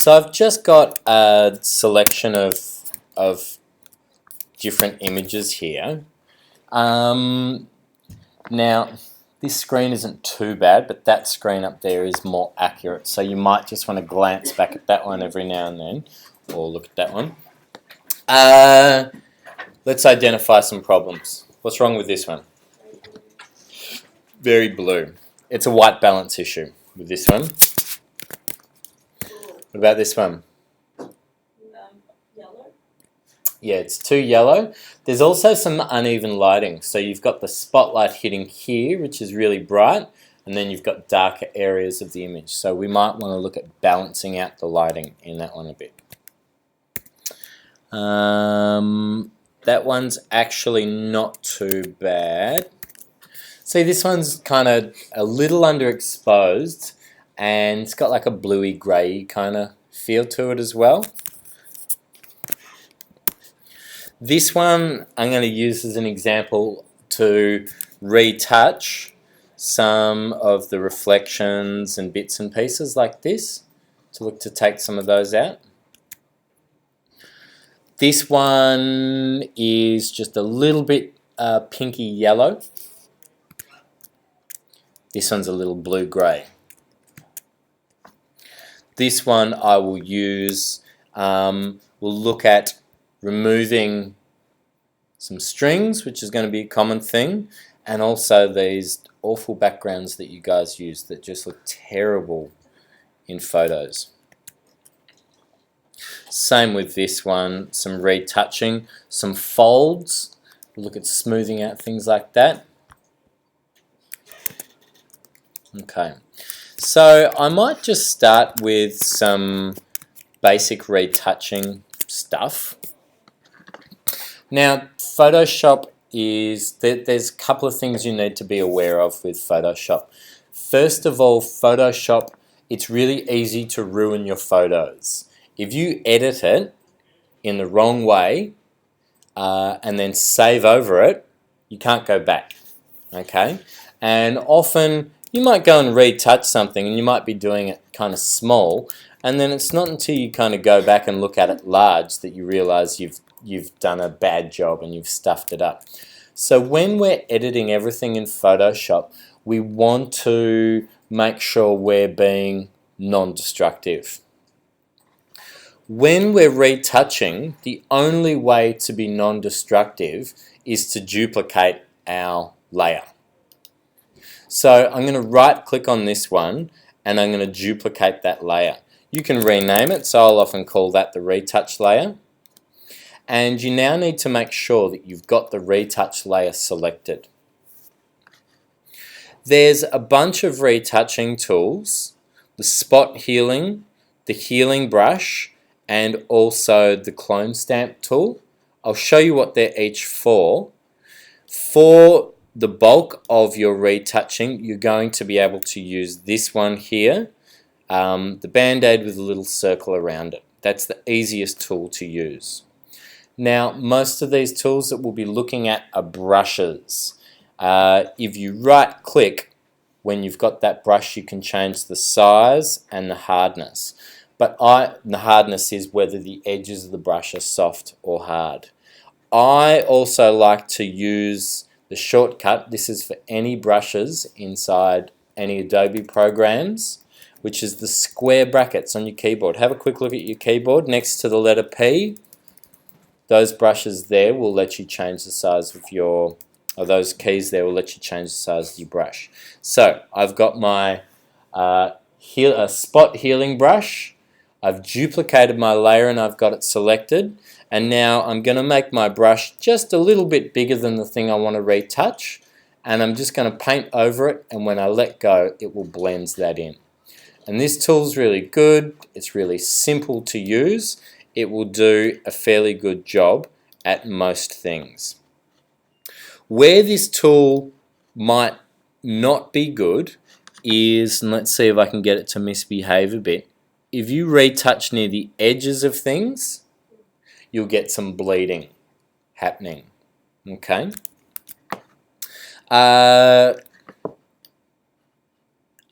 So I've just got a selection of different images here. Now, this screen isn't too bad, but that screen up there is more accurate. So you might just want to glance back at that one every now and then, or look at that one. Let's identify some problems. What's wrong with this one? Very blue. It's a white balance issue with this one. What about this one? Yellow. Yeah, it's too yellow. There's also some uneven lighting. So you've got the spotlight hitting here, which is really bright, and then you've got darker areas of the image. So we might want to look at balancing out the lighting in that one a bit. That one's actually not too bad. See, this one's kind of a little underexposed, and it's got like a bluey grey kind of feel to it as well. This one I'm going to use as an example to retouch some of the reflections and bits and pieces like this, to look to take some of those out. This one is just a little bit pinky yellow. This one's a little blue-grey. This one I will use, we'll look at removing some strings, which is going to be a common thing, and also these awful backgrounds that you guys use that just look terrible in photos. Same with this one, some retouching, some folds, we'll look at smoothing out things like that. Okay, so I might just start with some basic retouching stuff. Now, Photoshop there's a couple of things you need to be aware of with Photoshop. First of all, Photoshop, it's really easy to ruin your photos. If you edit it in the wrong way and then save over it, you can't go back, okay? And often you might go and retouch something and you might be doing it kind of small, and then it's not until you kind of go back and look at it large that you realize you've done a bad job and you've stuffed it up. So when we're editing everything in Photoshop, we want to make sure we're being non-destructive. When we're retouching, the only way to be non-destructive is to duplicate our layer. So I'm going to right click on this one and I'm going to duplicate that layer. You can rename it, so I'll often call that the retouch layer. And you now need to make sure that you've got the retouch layer selected. There's a bunch of retouching tools, the spot healing, the healing brush, and also the clone stamp tool. I'll show you what they're each for. For the bulk of your retouching, you're going to be able to use this one here, the band-aid with a little circle around it. That's the easiest tool to use. Now, most of these tools that we'll be looking at are brushes. If you right-click, when you've got that brush, you can change the size and the hardness. But the hardness is whether the edges of the brush are soft or hard. I also like to use the shortcut. This is for any brushes inside any Adobe programs, which is the square brackets on your keyboard. Have a quick look at your keyboard next to the letter P. Those brushes there will let you change the size of your, or those keys there will let you change the size of your brush. So I've got my spot healing brush. I've duplicated my layer and I've got it selected. And now I'm going to make my brush just a little bit bigger than the thing I want to retouch. And I'm just going to paint over it, and when I let go, it will blend that in. And this tool's really good. It's really simple to use. It will do a fairly good job at most things. Where this tool might not be good is, and let's see if I can get it to misbehave a bit, if you retouch near the edges of things, you'll get some bleeding happening. Okay.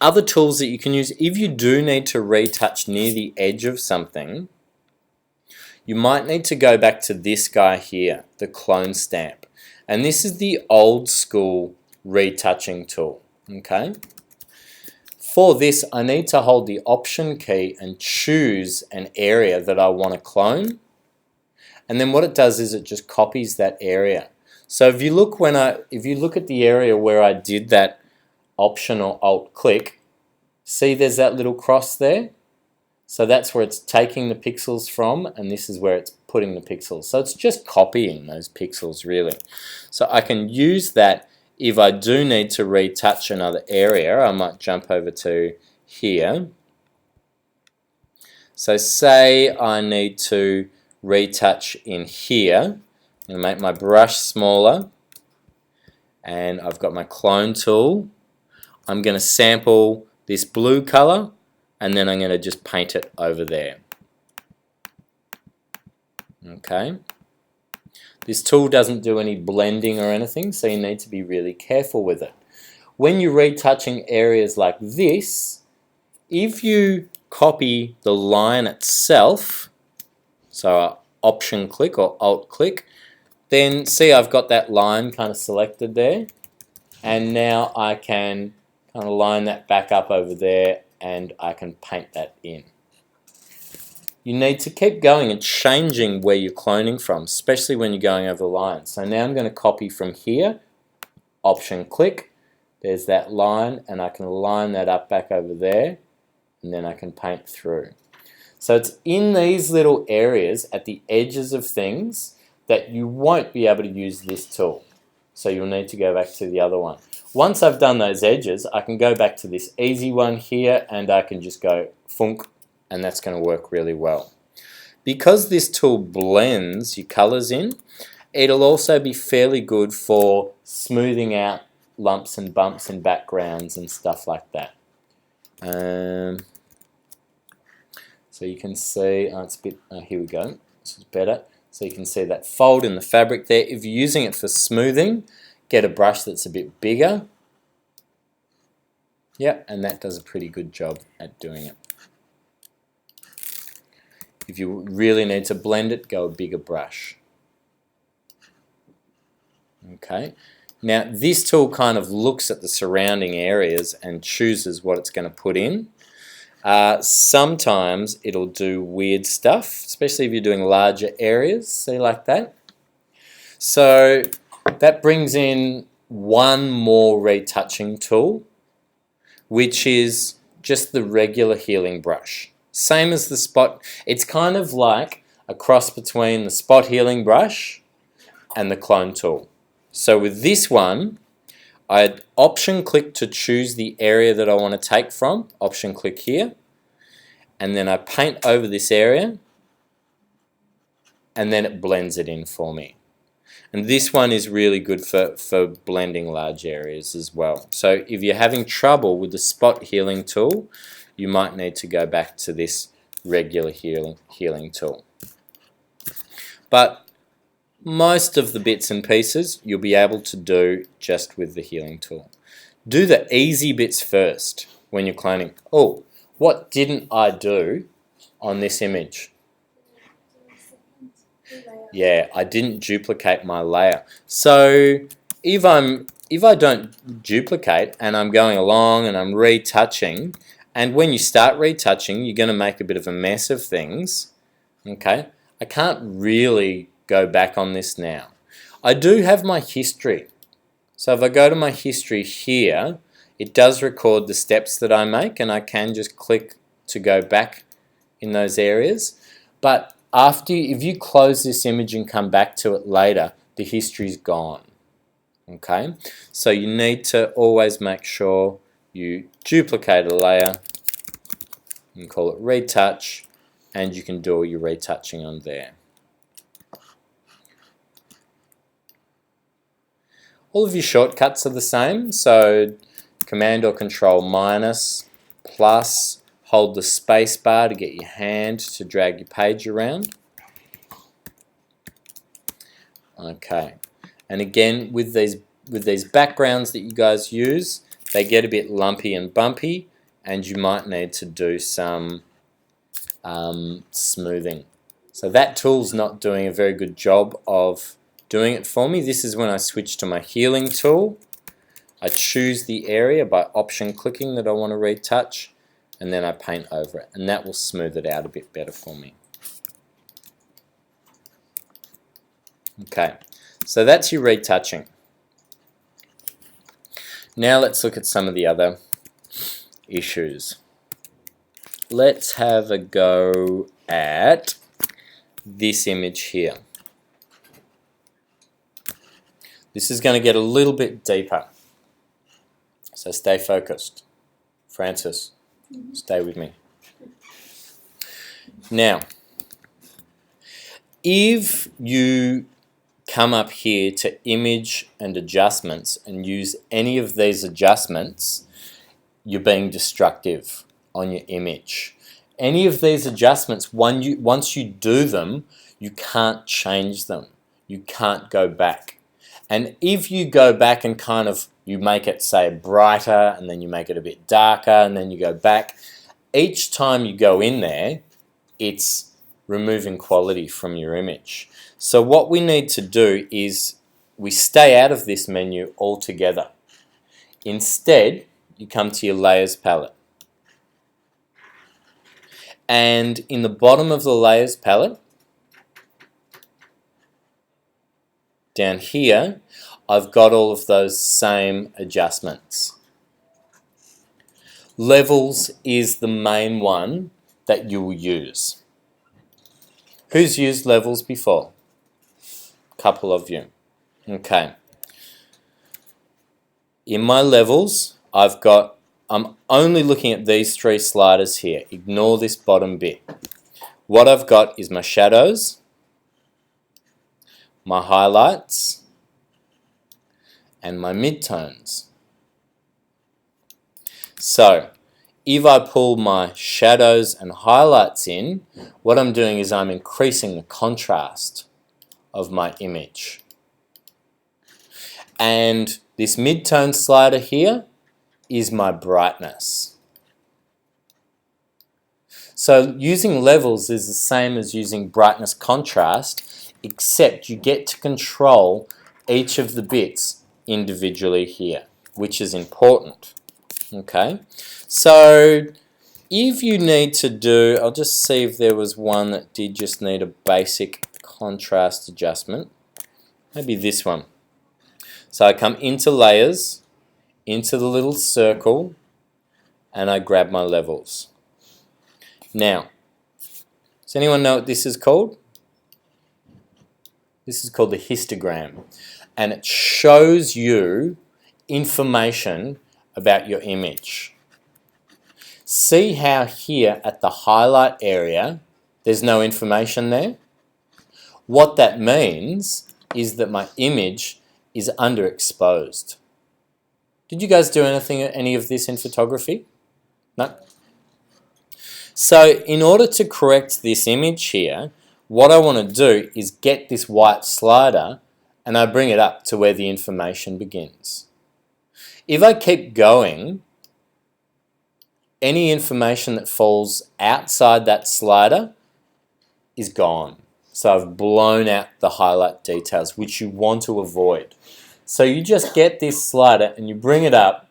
Other tools that you can use, if you do need to retouch near the edge of something, you might need to go back to this guy here, the clone stamp. And this is the old school retouching tool, okay? For this, I need to hold the Option key and choose an area that I want to clone. And then what it does is it just copies that area. So if you look at the area where I did that Option or Alt click, see there's that little cross there? So that's where it's taking the pixels from, and this is where it's putting the pixels. So it's just copying those pixels really. So I can use that if I do need to retouch another area. I might jump over to here. So say I need to retouch in here. I'm going to make my brush smaller, and I've got my clone tool. I'm going to sample this blue color, and then I'm going to just paint it over there. Okay. This tool doesn't do any blending or anything, so you need to be really careful with it. When you're retouching areas like this, if you copy the line itself, so Option click or Alt click, then see I've got that line kind of selected there, and now I can kind of line that back up over there, and I can paint that in. You need to keep going and changing where you're cloning from, especially when you're going over the line. So now I'm going to copy from here, Option click, there's that line, and I can line that up back over there, and then I can paint through. So it's in these little areas at the edges of things that you won't be able to use this tool. So you'll need to go back to the other one. Once I've done those edges, I can go back to this easy one here, and I can just go funk, and that's going to work really well. Because this tool blends your colors in, it'll also be fairly good for smoothing out lumps and bumps and backgrounds and stuff like that. So you can see, it's a bit, here we go, this is better. So you can see that fold in the fabric there. If you're using it for smoothing, get a brush that's a bit bigger. Yep, and that does a pretty good job at doing it. If you really need to blend it, go a bigger brush. Okay. Now this tool kind of looks at the surrounding areas and chooses what it's going to put in. Sometimes it'll do weird stuff, especially if you're doing larger areas, see like that. So that brings in one more retouching tool, which is just the regular healing brush. Same as the spot, it's kind of like a cross between the spot healing brush and the clone tool. So with this one, I'd Option click to choose the area that I want to take from, Option click here, and then I paint over this area, and then it blends it in for me. And this one is really good for blending large areas as well. So if you're having trouble with the spot healing tool, you might need to go back to this regular healing tool. But most of the bits and pieces you'll be able to do just with the healing tool. Do the easy bits first when you're cloning. Oh, what didn't I do on this image? Yeah, I didn't duplicate my layer. So if I don't duplicate and I'm going along and I'm retouching, and when you start retouching, you're going to make a bit of a mess of things. Okay, I can't really go back on this now. I do have my history. So if I go to my history here, it does record the steps that I make, and I can just click to go back in those areas. But if you close this image and come back to it later, the history's gone. Okay, so you need to always make sure you duplicate a layer, you can call it retouch, and you can do all your retouching on there. All of your shortcuts are the same, so Command or Control minus, plus, hold the space bar to get your hand to drag your page around. Okay, and again with these backgrounds that you guys use, they get a bit lumpy and bumpy, and you might need to do some smoothing. So that tool's not doing a very good job of doing it for me. This is when I switch to my healing tool. I choose the area by option clicking that I want to retouch, and then I paint over it, and that will smooth it out a bit better for me. Okay, so that's your retouching. Now let's look at some of the other issues. Let's have a go at this image here. This is going to get a little bit deeper, so stay focused. Francis, stay with me. Now, if you come up here to image and adjustments and use any of these adjustments, you're being destructive on your image. Any of these adjustments, once you do them, you can't change them. You can't go back. And if you go back and kind of, you make it say brighter, and then you make it a bit darker, and then you go back, each time you go in there, it's removing quality from your image. So what we need to do is we stay out of this menu altogether. Instead, you come to your layers palette. And in the bottom of the layers palette, down here, I've got all of those same adjustments. Levels is the main one that you will use. Who's used levels before? A couple of you. Okay. In my levels, I'm only looking at these three sliders here. Ignore this bottom bit. What I've got is my shadows, my highlights, and my midtones. So, if I pull my shadows and highlights in, what I'm doing is I'm increasing the contrast of my image. And this midtone slider here is my brightness. So using levels is the same as using brightness contrast, except you get to control each of the bits individually here, which is important. Okay, so if you need to do, I'll just see if there was one that did just need a basic contrast adjustment. Maybe this one. So I come into layers, into the little circle, and I grab my levels. Now, does anyone know what this is called? This is called the histogram, and it shows you information about your image. See how here at the highlight area there's no information there? What that means is that my image is underexposed. Did you guys do any of this in photography? No? So in order to correct this image here, what I want to do is get this white slider and I bring it up to where the information begins. If I keep going, any information that falls outside that slider is gone. So I've blown out the highlight details, which you want to avoid. So you just get this slider and you bring it up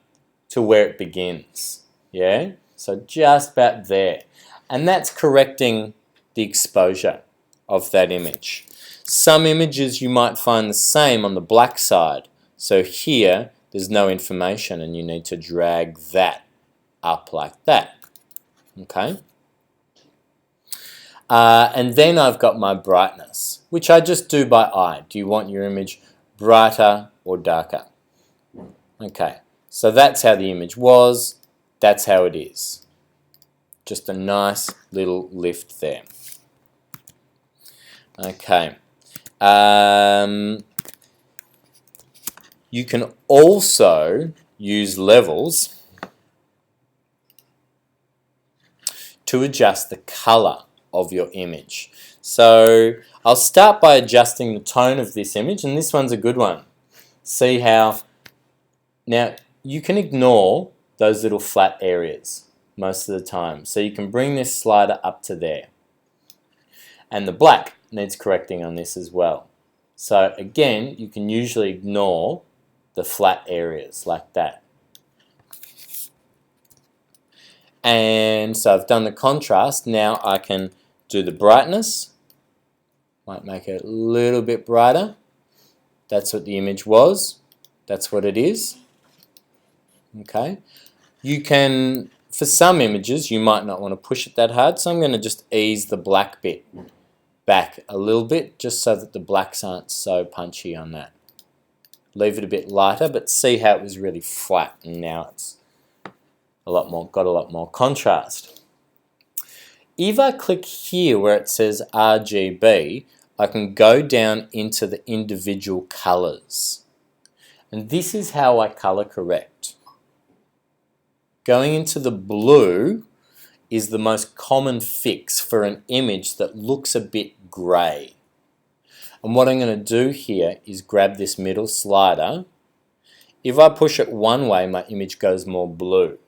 to where it begins. Yeah? So just about there. And that's correcting the exposure of that image. Some images you might find the same on the black side. So here, there's no information and you need to drag that up like that. Okay? And then I've got my brightness, which I just do by eye. Do you want your image brighter or darker? Okay, so that's how the image was. That's how it is. Just a nice little lift there. Okay. You can also use levels to adjust the color of your image. So I'll start by adjusting the tone of this image, and this one's a good one. See how, now you can ignore those little flat areas. most of the time. So you can bring this slider up to there. And the black needs correcting on this as well. So again, you can usually ignore the flat areas like that. And so I've done the contrast. Now I can do the brightness. Might make it a little bit brighter. That's what the image was. That's what it is. Okay. You can, for some images, you might not want to push it that hard, so I'm going to just ease the black bit back a little bit, just so that the blacks aren't so punchy on that. Leave it a bit lighter, but see how it was really flat, and now it's got a lot more contrast. If I click here where it says RGB, I can go down into the individual colors. And this is how I color correct. Going into the blue is the most common fix for an image that looks a bit grey. And what I'm going to do here is grab this middle slider. If I push it one way, my image goes more blue.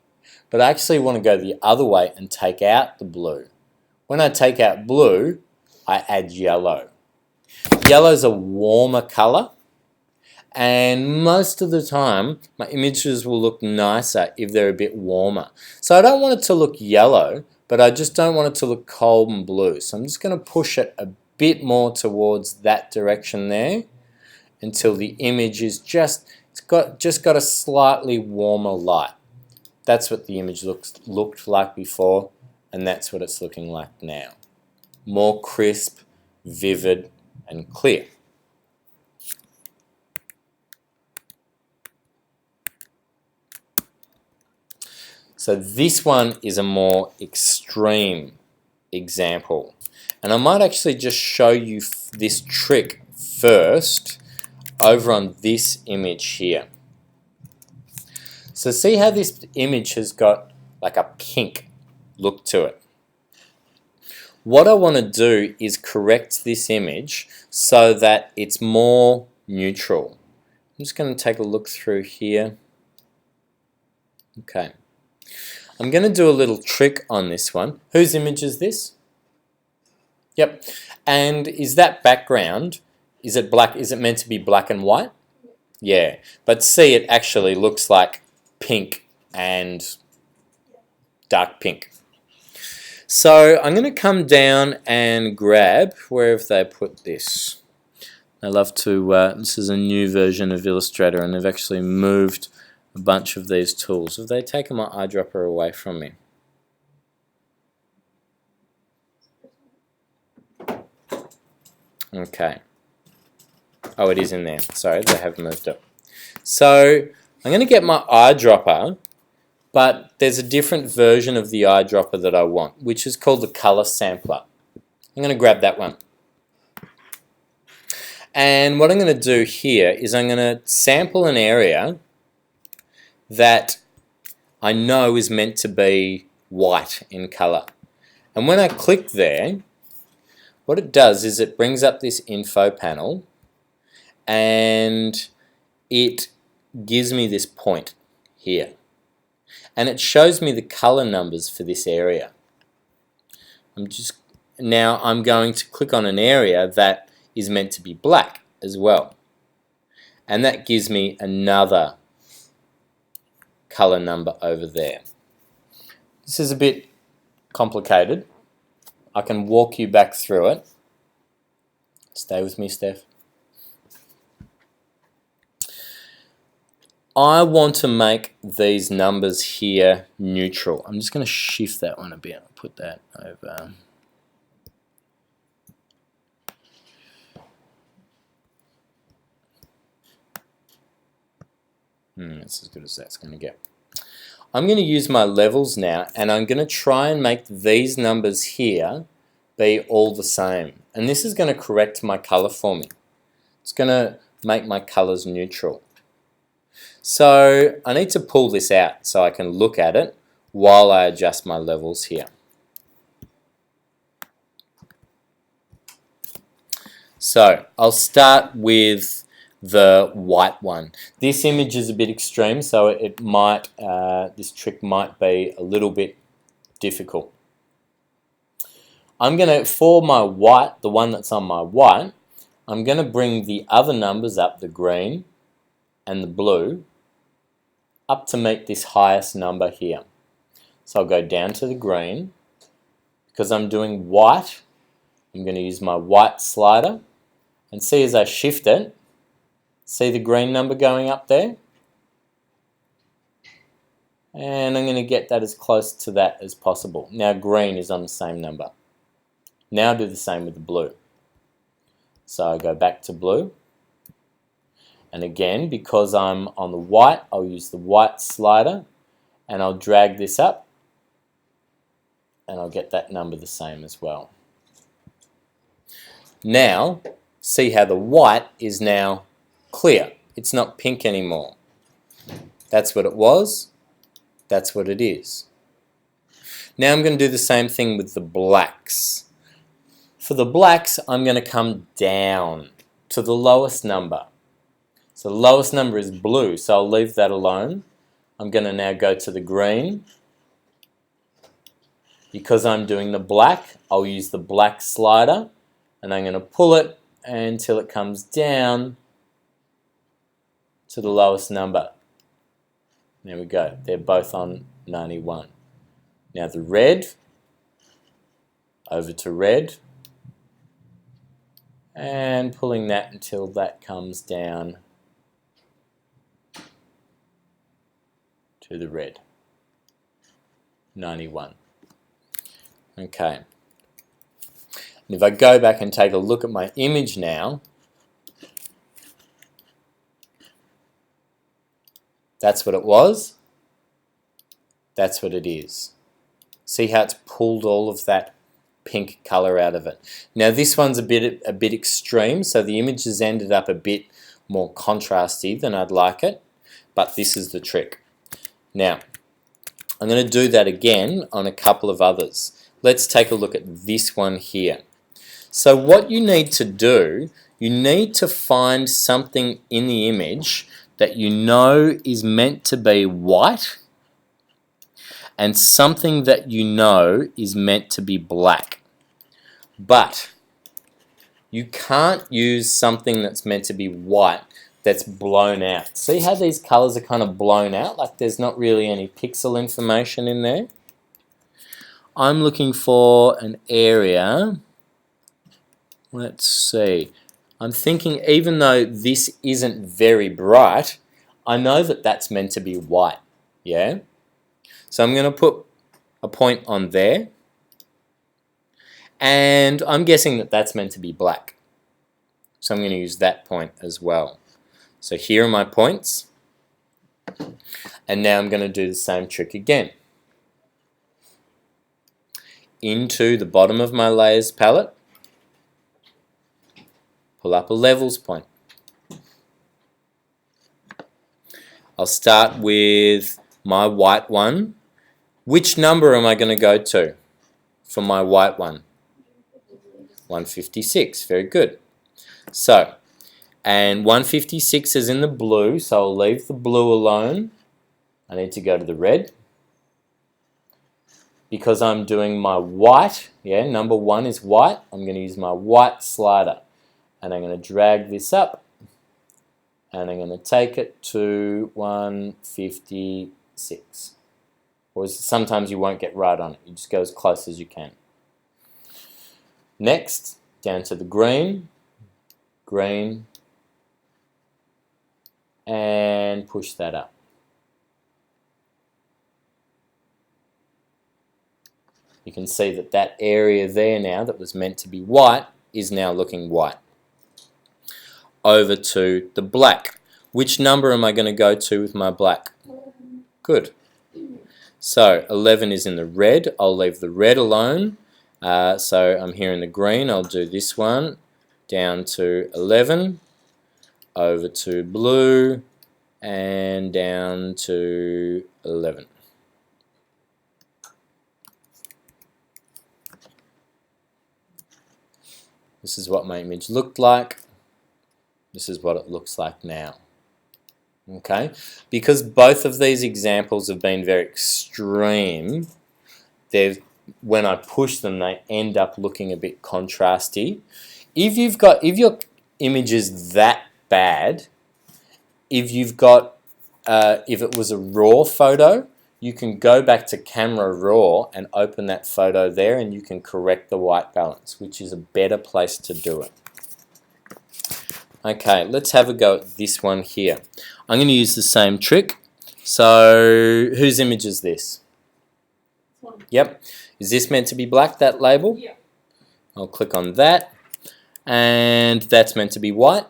But I actually want to go the other way and take out the blue. When I take out blue, I add yellow. Yellow is a warmer colour, and most of the time my images will look nicer if they're a bit warmer. So I don't want it to look yellow, but I just don't want it to look cold and blue. So I'm just going to push it a bit more towards that direction there until the image is just got a slightly warmer light. That's what the image looked like before, and that's what it's looking like now. More crisp, vivid, and clear. So this one is a more extreme example. And I might actually just show you this trick first over on this image here. So see how this image has got like a pink look to it. What I want to do is correct this image so that it's more neutral. I'm just going to take a look through here. Okay. I'm going to do a little trick on this one. Whose image is this? Yep. And is that background, is it black? Is it meant to be black and white? Yeah. But see, it actually looks like pink and dark pink. So I'm going to come down and grab, where have they put this? I love to, this is a new version of Illustrator, and they've actually moved a bunch of these tools. Have they taken my eyedropper away from me? Okay. Oh, it is in there. Sorry, they have moved it. So I'm going to get my eyedropper, but there's a different version of the eyedropper that I want, which is called the color sampler. I'm going to grab that one. And what I'm going to do here is I'm going to sample an area that I know is meant to be white in color. And when I click there, what it does is it brings up this info panel and it gives me this point here. And it shows me the color numbers for this area. Now I'm going to click on an area that is meant to be black as well. And that gives me another color number over there. This is a bit complicated. I can walk you back through it. Stay with me, Steph. I want to make these numbers here neutral. I'm just going to shift that one a bit. I'll put that over. That's as good as that's going to get. I'm going to use my levels now, and I'm going to try and make these numbers here be all the same. And this is going to correct my color for me. It's going to make my colors neutral. So I need to pull this out so I can look at it while I adjust my levels here. So I'll start with the white one. This image is a bit extreme, so it might, this trick might be a little bit difficult. I'm going to, for my white, the one that's on my white, I'm going to bring the other numbers up, the green and the blue, up to meet this highest number here. So I'll go down to the green. Because I'm doing white, I'm going to use my white slider, and see as I shift it, see the green number going up there? And I'm going to get that as close to that as possible. Now green is on the same number. Now do the same with the blue. So I go back to blue. And again, because I'm on the white, I'll use the white slider and I'll drag this up and I'll get that number the same as well. Now, see how the white is now clear. It's not pink anymore. That's what it was. That's what it is. Now I'm going to do the same thing with the blacks. For the blacks, I'm going to come down to the lowest number. So the lowest number is blue, so I'll leave that alone. I'm going to now go to the green. Because I'm doing the black, I'll use the black slider and I'm going to pull it until it comes down to the lowest number. There we go. They're both on 91. Now the red, over to red, and pulling that until that comes down to the red. 91. Okay. And if I go back and take a look at my image now, that's what it was. That's what it is. See how it's pulled all of that pink color out of it. Now this one's a bit extreme, so the image has ended up a bit more contrasty than I'd like it, but this is the trick. Now, I'm going to do that again on a couple of others. Let's take a look at this one here. So what you need to do, you need to find something in the image that you know is meant to be white and something that you know is meant to be black. But you can't use something that's meant to be white that's blown out. See how these colors are kind of blown out, like there's not really any pixel information in there? I'm looking for an area, let's see, I'm thinking even though this isn't very bright, I know that that's meant to be white, yeah? So I'm going to put a point on there, and I'm guessing that that's meant to be black. So I'm going to use that point as well. So here are my points, and now I'm going to do the same trick again. Into the bottom of my layers palette, pull up a levels point. I'll start with my white one. Which number am I going to go to for my white one? 156, very good. So, and 156 is in the blue, so I'll leave the blue alone. I need to go to the red. Because I'm doing my white, yeah, number one is white, I'm going to use my white slider. And I'm going to drag this up. And I'm going to take it to 156. Or sometimes you won't get right on it. You just go as close as you can. Next, down to the green. Green. And push that up. You can see that that area there now that was meant to be white is now looking white. Over to the black. Which number am I going to go to with my black? Good. So 11 is in the red. I'll leave the red alone. So I'm here in the green. I'll do this one down to 11. Over to blue and down to 11. This is what my image looked like. This is what it looks like now. Okay? Because both of these examples have been very extreme, when I push them, they end up looking a bit contrasty. If your image is that bad, if it was a RAW photo, you can go back to Camera Raw and open that photo there, and you can correct the white balance, which is a better place to do it. Okay, let's have a go at this one here. I'm going to use the same trick. So, whose image is this? Yep. Is this meant to be black, that label? Yeah. I'll click on that. And that's meant to be white.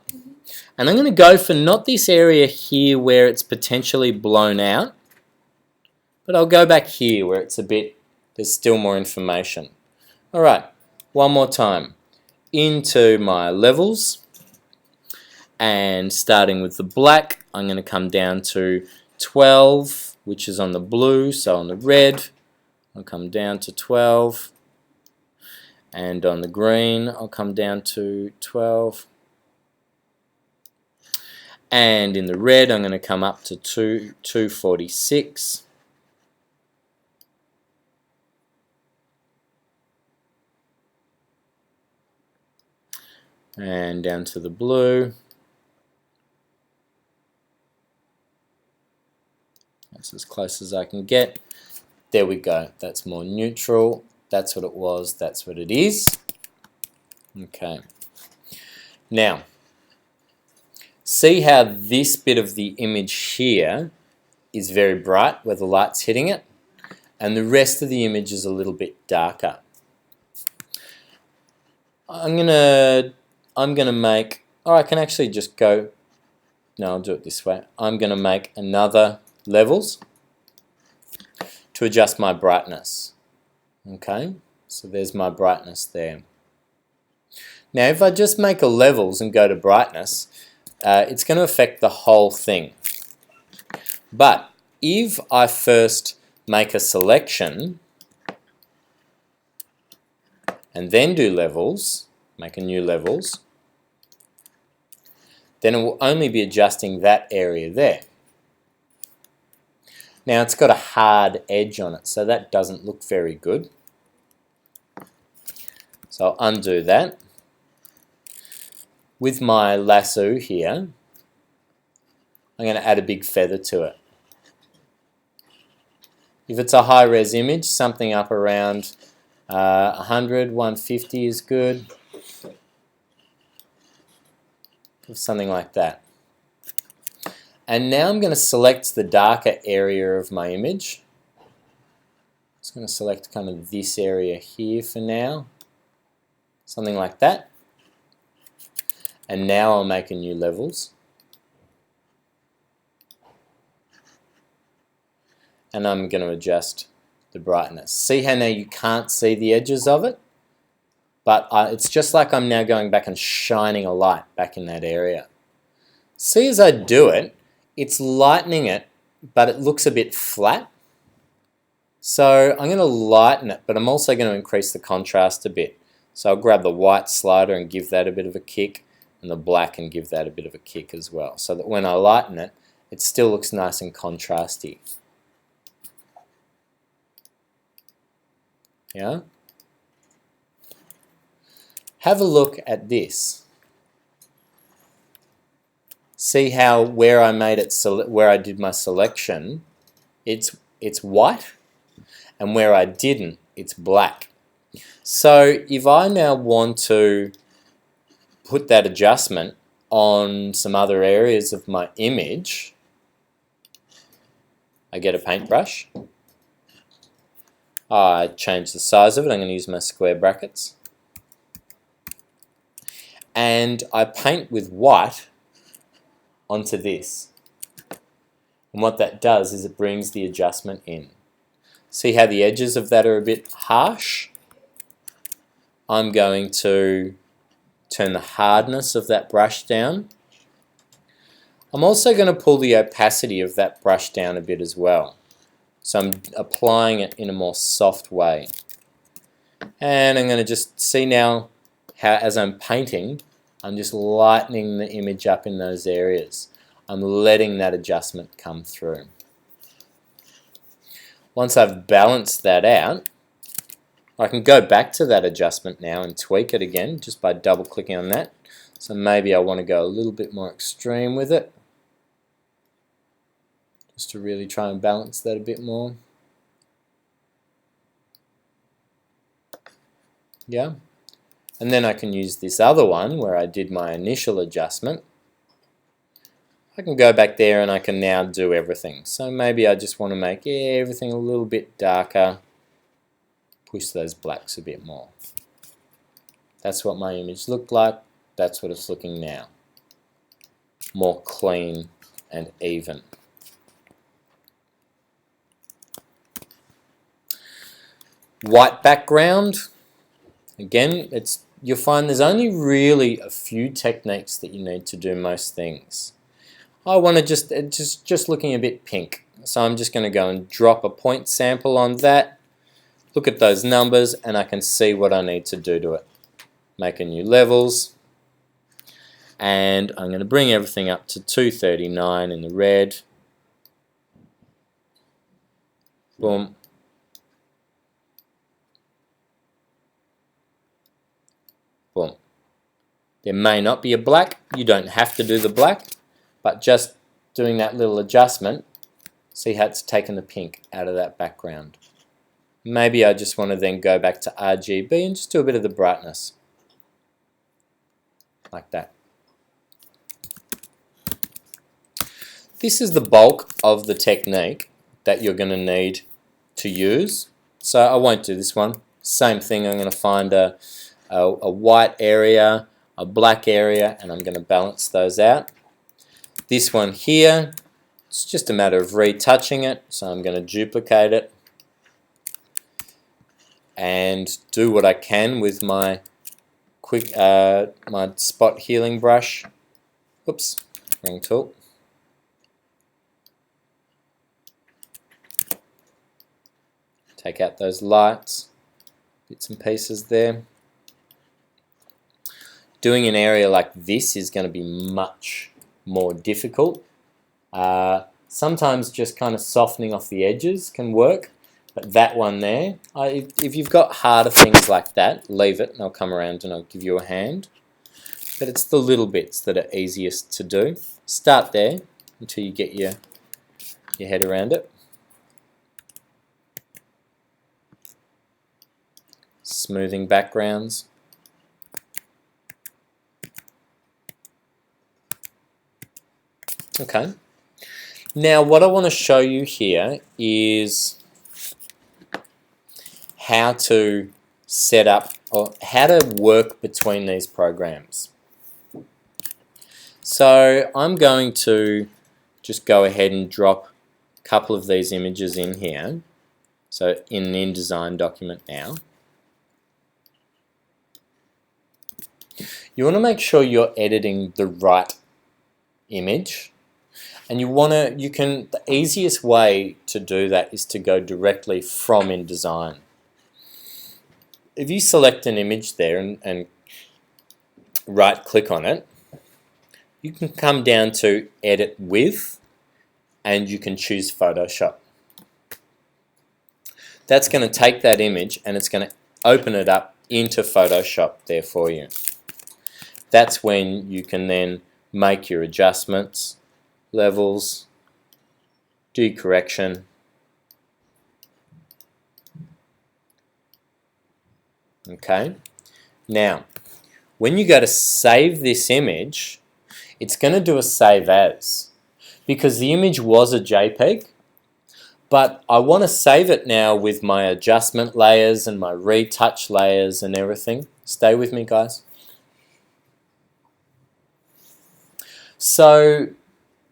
And I'm going to go for not this area here where it's potentially blown out, but I'll go back here where it's there's still more information. Alright, one more time. Into my levels, and starting with the black, I'm going to come down to 12, which is on the blue, so on the red, I'll come down to 12, and on the green, I'll come down to 12. And in the red, I'm going to come up to 246. And down to the blue. That's as close as I can get. There we go. That's more neutral. That's what it was. That's what it is. Okay. Now, see how this bit of the image here is very bright where the light's hitting it, and the rest of the image is a little bit darker. I'm gonna make, or I can actually just go, no, I'll do it this way. I'm gonna make another levels to adjust my brightness. Okay, so there's my brightness there. Now if I just make a levels and go to brightness, it's going to affect the whole thing. But if I first make a selection and then do levels, make a new levels, then it will only be adjusting that area there. Now it's got a hard edge on it, so that doesn't look very good. So I'll undo that. With my lasso here, I'm going to add a big feather to it. If it's a high-res image, something up around 100, 150 is good. Something like that. And now I'm going to select the darker area of my image. Just going to select kind of this area here for now. Something like that. And now I'll make a new levels. And I'm going to adjust the brightness. See how now you can't see the edges of it? But it's just like I'm now going back and shining a light back in that area. See, as I do it, it's lightening it, but it looks a bit flat. So I'm going to lighten it, but I'm also going to increase the contrast a bit. So I'll grab the white slider and give that a bit of a kick, and the black and give that a bit of a kick as well. So that when I lighten it, it still looks nice and contrasty. Yeah? Have a look at this. See how where I made it, where I did my selection, it's white, and where I didn't, it's black. So if I now want to put that adjustment on some other areas of my image, I get a paintbrush. I change the size of it. I'm going to use my square brackets. And I paint with white onto this. And what that does is it brings the adjustment in. See how the edges of that are a bit harsh? I'm going to turn the hardness of that brush down. I'm also going to pull the opacity of that brush down a bit as well. So I'm applying it in a more soft way. And I'm going to just see now how, as I'm painting, I'm just lightening the image up in those areas. I'm letting that adjustment come through. Once I've balanced that out, I can go back to that adjustment now and tweak it again just by double clicking on that. So maybe I want to go a little bit more extreme with it, just to really try and balance that a bit more. Yeah. And then I can use this other one where I did my initial adjustment. I can go back there and I can now do everything. So maybe I just want to make everything a little bit darker, push those blacks a bit more. That's what my image looked like. That's what it's looking now. More clean and even. White background. Again, you'll find there's only really a few techniques that you need to do most things. I want to just looking a bit pink. So I'm just going to go and drop a point sample on that. Look at those numbers and I can see what I need to do to it. Make a new levels. And I'm going to bring everything up to 239 in the red. Boom. Boom. There may not be a black. You don't have to do the black. But just doing that little adjustment, see how it's taken the pink out of that background. Maybe I just want to then go back to RGB and just do a bit of the brightness. Like that. This is the bulk of the technique that you're going to need to use. So I won't do this one. Same thing, I'm going to find a white area, a black area, and I'm going to balance those out. This one here, it's just a matter of retouching it, so I'm going to duplicate it and do what I can with my my spot healing brush. Oops, wrong tool. Take out those lights, bits and pieces there. Doing an area like this is going to be much more difficult. Sometimes just kind of softening off the edges can work, but that one there, if you've got harder things like that, leave it and I'll come around and I'll give you a hand. But it's the little bits that are easiest to do. Start there until you get your head around it. Smoothing backgrounds. Okay. Now what I want to show you here is how to set up or how to work between these programs. So I'm going to just go ahead and drop a couple of these images in here. So in the InDesign document now. You want to make sure you're editing the right image. And the easiest way to do that is to go directly from InDesign. If you select an image there and right click on it, you can come down to Edit With and you can choose Photoshop. That's going to take that image and it's going to open it up into Photoshop there for you. That's when you can then make your adjustments, levels, do correction. Okay. Now, when you go to save this image, it's going to do a save as because the image was a JPEG, but I want to save it now with my adjustment layers and my retouch layers and everything. Stay with me, guys. So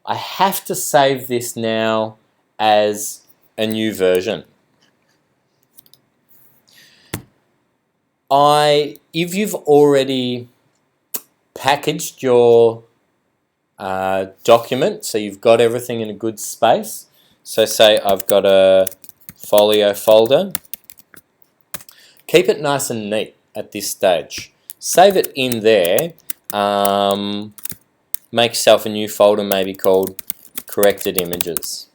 I have to save this now as a new version. If you've already packaged your document, so you've got everything in a good space, so say I've got a folio folder, keep it nice and neat at this stage. Save it in there. Make yourself a new folder maybe called Corrected Images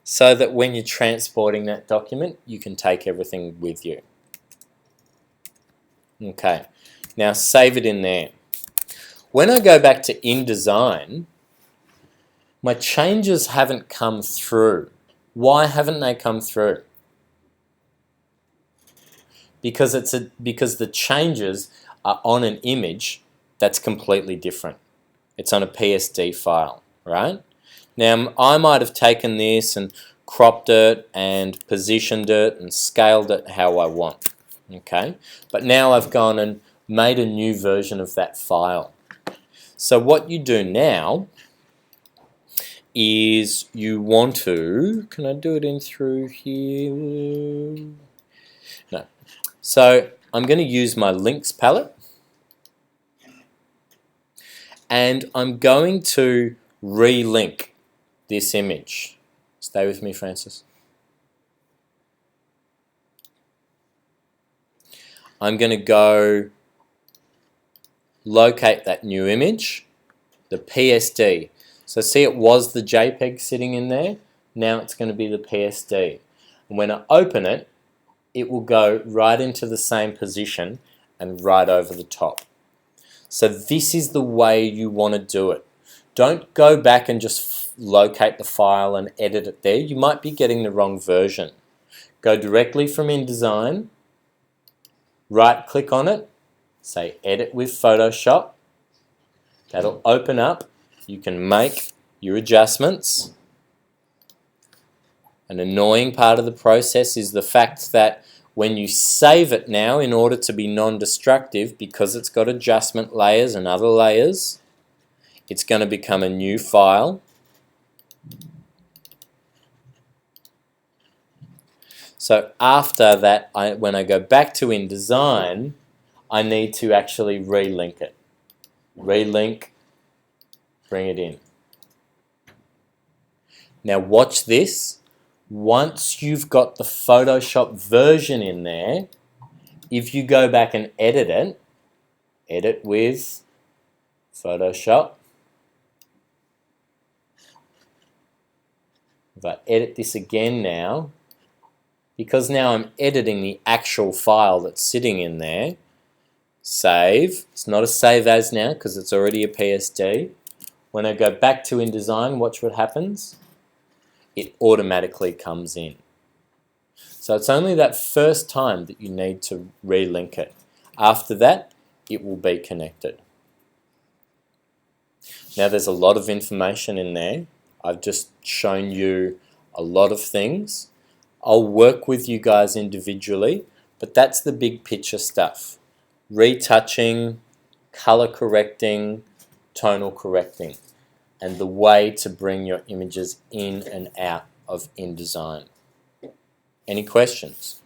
so that when you're transporting that document you can take everything with you. Okay, now save it in there. When I go back to InDesign, my changes haven't come through. Why haven't they come through? Because because the changes are on an image that's completely different. It's on a PSD file, right? Now I might have taken this and cropped it and positioned it and scaled it how I want. Okay, but now I've gone and made a new version of that file. So what you do now is you want to, can I do it in through here? No. So I'm going to use my links palette and I'm going to relink this image. Stay with me, Francis. I'm going to go locate that new image, the PSD. So see, it was the JPEG sitting in there. Now it's going to be the PSD. And when I open it, it will go right into the same position and right over the top. So this is the way you want to do it. Don't go back and just locate the file and edit it there. You might be getting the wrong version. Go directly from InDesign, right click on it, say edit with Photoshop. That'll open up. You can make your adjustments. An annoying part of the process is the fact that when you save it now, in order to be non-destructive, because it's got adjustment layers and other layers, it's going to become a new file. So after that, when I go back to InDesign, I need to actually relink it. Relink, bring it in. Now watch this. Once you've got the Photoshop version in there, if you go back and edit it, edit with Photoshop. If I edit this again now, because now I'm editing the actual file that's sitting in there, save. It's not a save as now because it's already a PSD. When I go back to InDesign, watch what happens. It automatically comes in. So it's only that first time that you need to relink it. After that, it will be connected. Now there's a lot of information in there. I've just shown you a lot of things. I'll work with you guys individually, but that's the big picture stuff. Retouching, color correcting, tonal correcting, and the way to bring your images in and out of InDesign. Any questions?